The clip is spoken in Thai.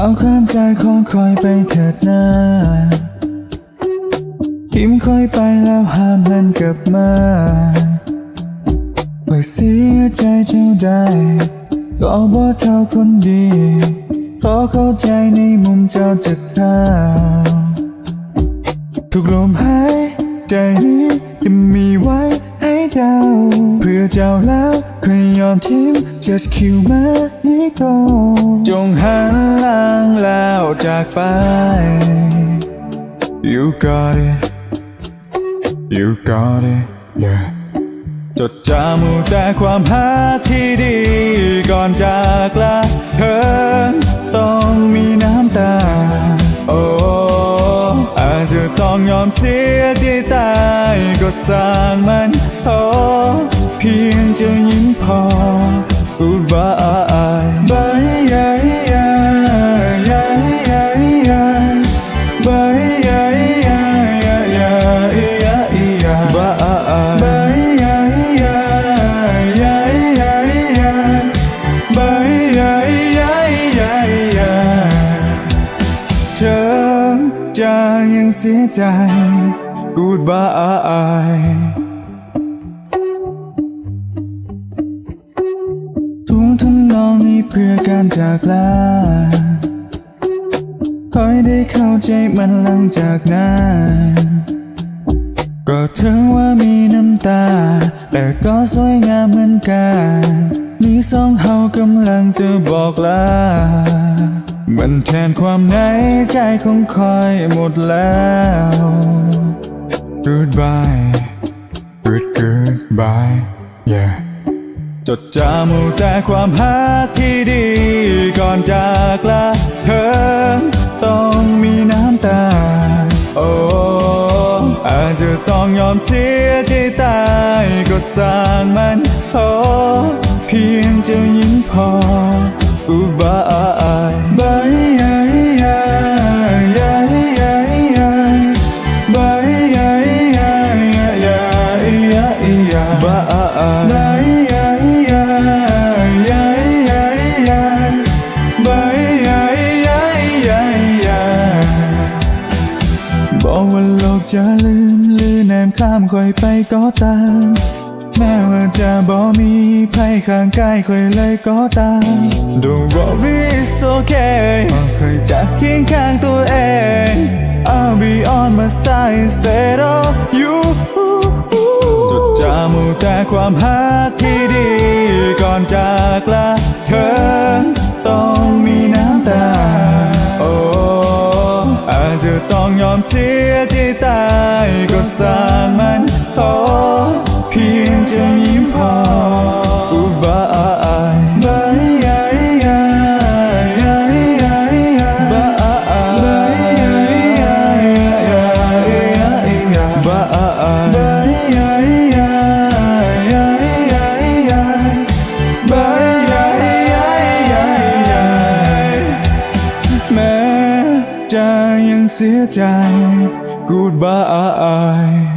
เอาความใจของคอยไปเถิดหน้ายิ้มคอยไปแล้วห้ามหันกลับมาไว้เสียใจเท่าใดก็บ่เท่าคนดีขอเข้าใจในมุมเจ้าจากข้าทุกลมหายใจนี้จะมีไว้ให้เจ้าเพื่อเจ้าแล้วเคยยอมทิ้ง just kill my ego จงหันหลังแล้วจากไป you got it you got it yeah จดจำแต่ความหักที่ดีก่อนจากลาเธอต้องมีน้ำตาโอ้อาจจะต้องยอมเสียที่ตายก็สร้างมันโอ้เพียงจะยิ้มพอ goodbye bye yeah yeah yeah yeah yeah bye yeah yeah yeah yeah yeah bye bye yeah yeah yeah yeah bye yeah yeah yeah yeah เธอจะยังเสียใจ goodbye ทุ่งทำนองนี้เพื่อการจากลาคอยได้เข้าใจมันหลังจากนั้นก็ถึงว่ามีน้ำตาแต่ก็สวยงามเหมือนกันนี่สองเฮากำลังจะบอกลามันแทนความในใจของคอยหมดแล้ว goodbye goodbye yeah จดจำแต่ความหักที่ดีก่อนจากลาเธอต้องมีน้ำตาโอ้อาจจะต้องยอมเสียที่ตายก็สร้างมันโอ้เพียงจะยิ้มพอ goodbye bye yeah yeah yeah yeah yeah bye yeah yeah yeah yeah yeah bye bye yeah yeah yeah yeah bye yeah yeah yeah yeah บอกว่าโลกจะลืมแนมข้ามคอยไปก็ตามแม้ว่าจะบ่มีภัยข้างกายคอยเลยก็ตาม Don't worry it's okay เคยจะเคียงข้างตัวเอง I'll be on my side instead of you จดจำแต่ความหักที่ดีก่อนจากลาเธอต้องมีน้ำตาโอ้อาจจะต้องยอมเสียที่ตายก็สร้างมันโอ้เพียงจะยิ้มพอ goodbye bye yeah yeah yeah yeah yeah bye yeah yeah yeah yeah bye yeah yeah yeah yeah bye yeah yeah yeah แม้จะยังเสียใจ goodbye